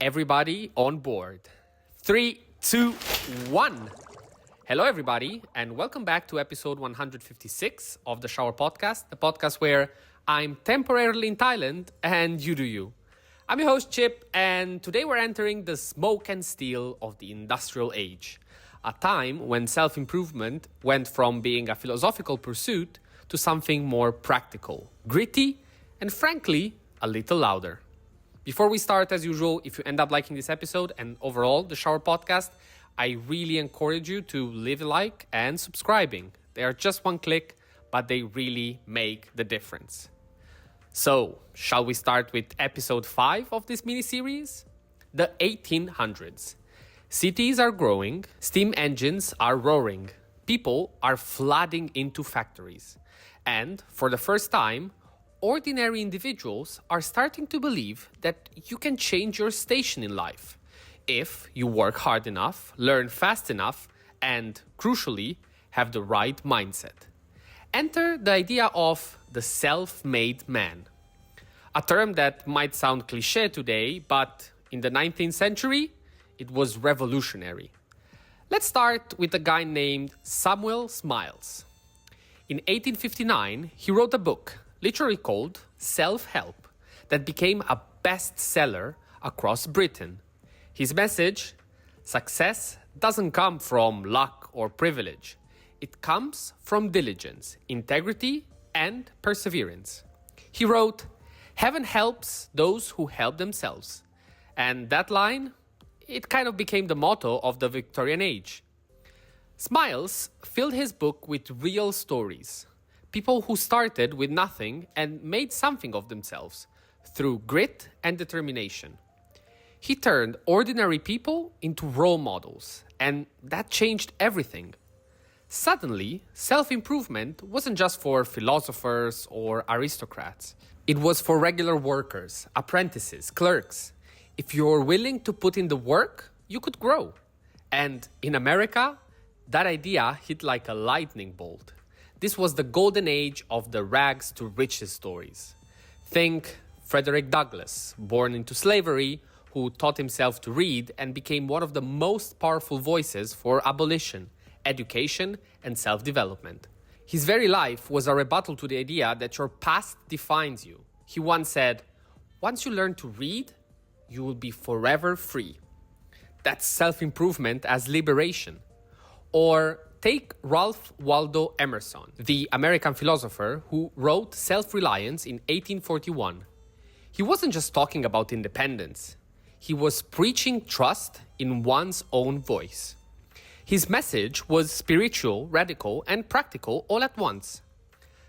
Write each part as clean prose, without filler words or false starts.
Everybody on board. 3, 2, 1. Hello, everybody, and welcome back to episode 156 of the Shower Podcast, the podcast where I'm temporarily in Thailand and you do you. I'm your host, Chip, and today we're entering the smoke and steel of the industrial age, a time when self-improvement went from being a philosophical pursuit to something more practical, gritty, and frankly, a little louder. Before we start, as usual, if you end up liking this episode and overall the Shower Podcast, I really encourage you to leave a like and subscribing. They are just one click, but they really make the difference. So, shall we start with episode 5 of this mini-series? The 1800s. Cities are growing, steam engines are roaring, people are flooding into factories. And, for the first time, ordinary individuals are starting to believe that you can change your station in life if you work hard enough, learn fast enough, and, crucially, have the right mindset. Enter the idea of the self-made man. A term that might sound cliché today, but in the 19th century, it was revolutionary. Let's start with a guy named Samuel Smiles. In 1859, he wrote a book literally called Self-Help, that became a bestseller across Britain. His message: success doesn't come from luck or privilege. It comes from diligence, integrity, and perseverance. He wrote, "Heaven helps those who help themselves." And that line, it kind of became the motto of the Victorian age. Smiles filled his book with real stories. People who started with nothing and made something of themselves through grit and determination. He turned ordinary people into role models, and that changed everything. Suddenly, self-improvement wasn't just for philosophers or aristocrats. It was for regular workers, apprentices, clerks. If you're willing to put in the work, you could grow. And in America, that idea hit like a lightning bolt. This was the golden age of the rags to riches stories. Think Frederick Douglass, born into slavery, who taught himself to read and became one of the most powerful voices for abolition, education, and self-development. His very life was a rebuttal to the idea that your past defines you. He once said, "Once you learn to read, you will be forever free." That's self-improvement as liberation. Or take Ralph Waldo Emerson, the American philosopher who wrote Self-Reliance in 1841. He wasn't just talking about independence. He was preaching trust in one's own voice. His message was spiritual, radical, and practical all at once.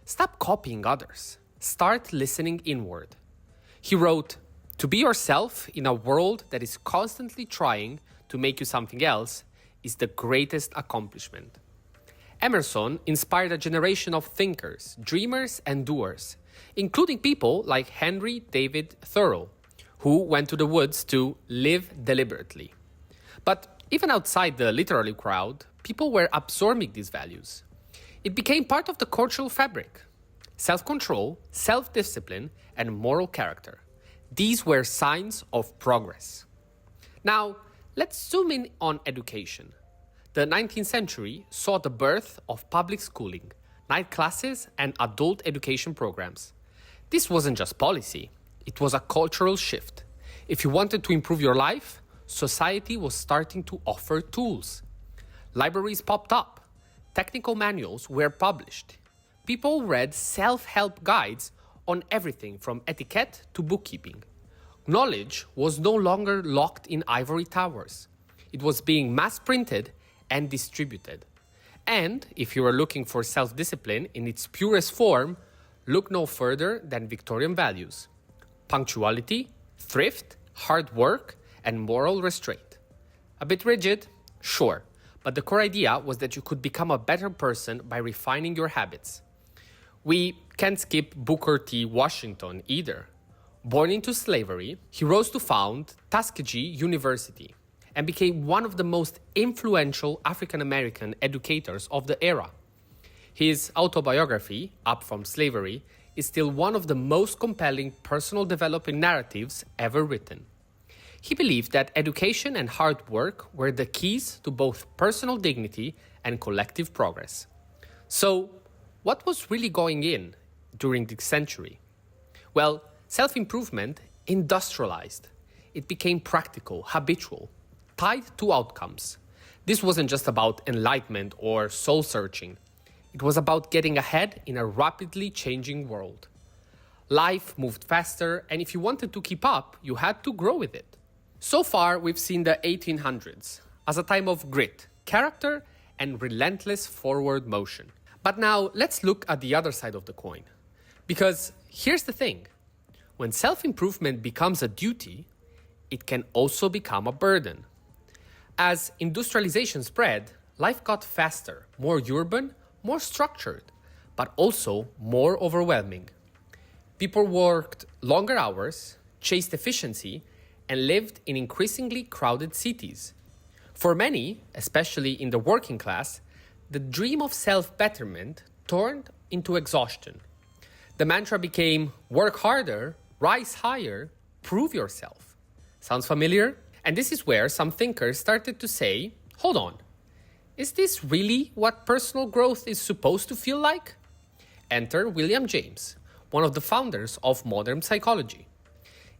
Stop copying others. Start listening inward. He wrote, "To be yourself in a world that is constantly trying to make you something else is the greatest accomplishment." Emerson inspired a generation of thinkers, dreamers, and doers, including people like Henry David Thoreau, who went to the woods to live deliberately. But even outside the literary crowd, people were absorbing these values. It became part of the cultural fabric. Self-control, self-discipline, and moral character. These were signs of progress. Now, let's zoom in on education. The 19th century saw the birth of public schooling, night classes, and adult education programs. This wasn't just policy, it was a cultural shift. If you wanted to improve your life, society was starting to offer tools. Libraries popped up, technical manuals were published. People read self-help guides on everything from etiquette to bookkeeping. Knowledge was no longer locked in ivory towers. It was being mass-printed and distributed. And if you are looking for self-discipline in its purest form, look no further than Victorian values: punctuality, thrift, hard work, and moral restraint. A bit rigid? Sure, but the core idea was that you could become a better person by refining your habits. We can't skip Booker T. Washington either. Born into slavery, he rose to found Tuskegee University and became one of the most influential African-American educators of the era. His autobiography, Up From Slavery, is still one of the most compelling personal development narratives ever written. He believed that education and hard work were the keys to both personal dignity and collective progress. So, what was really going in during this century? Well, self-improvement industrialized. It became practical, habitual, tied to outcomes. This wasn't just about enlightenment or soul-searching. It was about getting ahead in a rapidly changing world. Life moved faster, and if you wanted to keep up, you had to grow with it. So far, we've seen the 1800s as a time of grit, character, and relentless forward motion. But now, let's look at the other side of the coin. Because here's the thing. When self-improvement becomes a duty, it can also become a burden. As industrialization spread, life got faster, more urban, more structured, but also more overwhelming. People worked longer hours, chased efficiency, and lived in increasingly crowded cities. For many, especially in the working class, the dream of self-betterment turned into exhaustion. The mantra became, work harder, rise higher, prove yourself. Sounds familiar? And this is where some thinkers started to say, hold on, is this really what personal growth is supposed to feel like? Enter William James, one of the founders of modern psychology.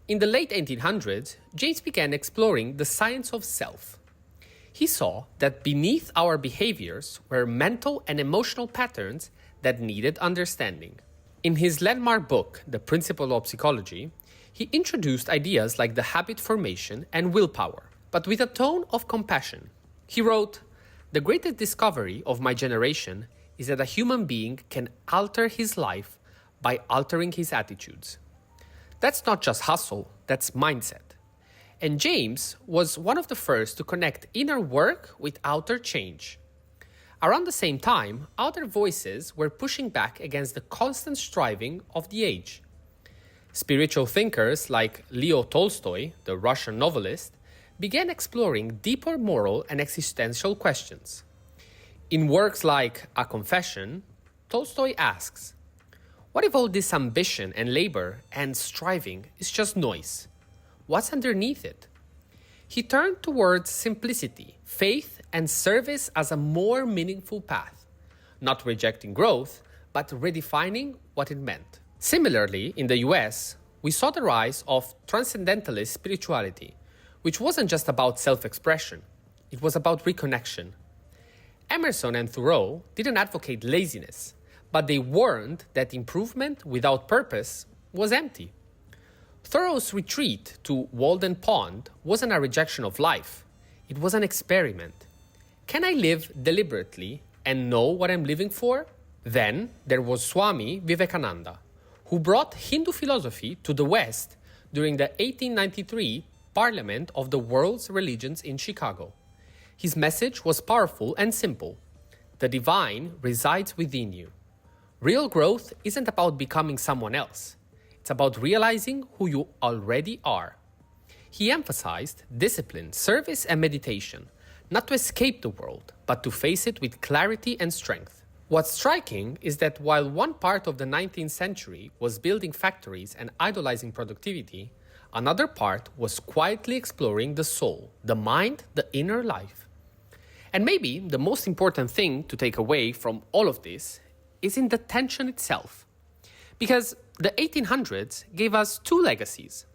In the late 1800s, James began exploring the science of self. He saw that beneath our behaviors were mental and emotional patterns that needed understanding. In his landmark book, The Principle of Psychology, he introduced ideas like the habit formation and willpower, but with a tone of compassion. He wrote, "The greatest discovery of my generation is that a human being can alter his life by altering his attitudes." That's not just hustle, that's mindset. And James was one of the first to connect inner work with outer change. Around the same time, outer voices were pushing back against the constant striving of the age. Spiritual thinkers like Leo Tolstoy, the Russian novelist, began exploring deeper moral and existential questions. In works like A Confession, Tolstoy asks, what if all this ambition and labor and striving is just noise? What's underneath it? He turned towards simplicity, faith, and service as a more meaningful path, not rejecting growth, but redefining what it meant. Similarly, in the US, we saw the rise of transcendentalist spirituality, which wasn't just about self-expression, it was about reconnection. Emerson and Thoreau didn't advocate laziness, but they warned that improvement without purpose was empty. Thoreau's retreat to Walden Pond wasn't a rejection of life, it was an experiment. Can I live deliberately and know what I'm living for? Then there was Swami Vivekananda, who brought Hindu philosophy to the West during the 1893 Parliament of the World's Religions in Chicago. His message was powerful and simple. The divine resides within you. Real growth isn't about becoming someone else. It's about realizing who you already are. He emphasized discipline, service, and meditation, not to escape the world, but to face it with clarity and strength. What's striking is that while one part of the 19th century was building factories and idolizing productivity, another part was quietly exploring the soul, the mind, the inner life. And maybe the most important thing to take away from all of this is in the tension itself. Because the 1800s gave us two legacies: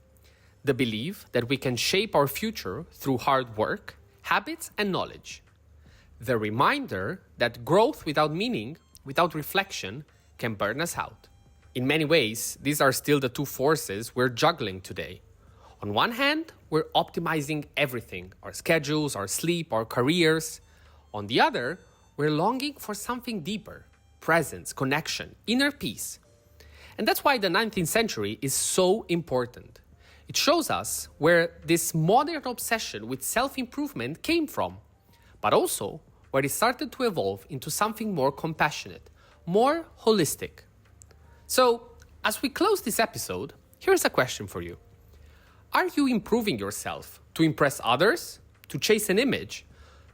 the belief that we can shape our future through hard work, habits, and knowledge. The reminder that growth without meaning, without reflection, can burn us out. In many ways, these are still the two forces we're juggling today. On one hand, we're optimizing everything, our schedules, our sleep, our careers. On the other, we're longing for something deeper, presence, connection, inner peace. And that's why the 19th century is so important. It shows us where this modern obsession with self-improvement came from, but also where it started to evolve into something more compassionate, more holistic. So, as we close this episode, here's a question for you. Are you improving yourself to impress others, to chase an image,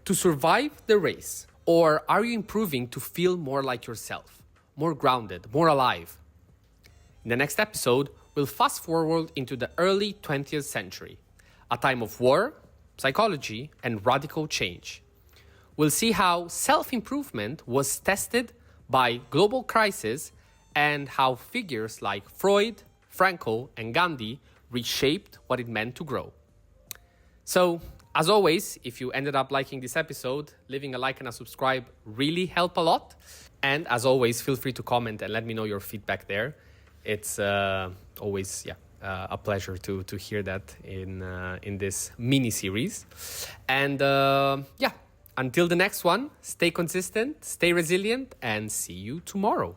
to survive the race? Or are you improving to feel more like yourself, more grounded, more alive? In the next episode, we'll fast forward into the early 20th century, a time of war, psychology, and radical change. We'll see how self-improvement was tested by global crisis and how figures like Freud, Frankl, and Gandhi reshaped what it meant to grow. So, as always, if you ended up liking this episode, leaving a like and a subscribe really help a lot. And as always, feel free to comment and let me know your feedback there. It's always a pleasure to hear that in this mini series. And until the next one, stay consistent, stay resilient, and see you tomorrow.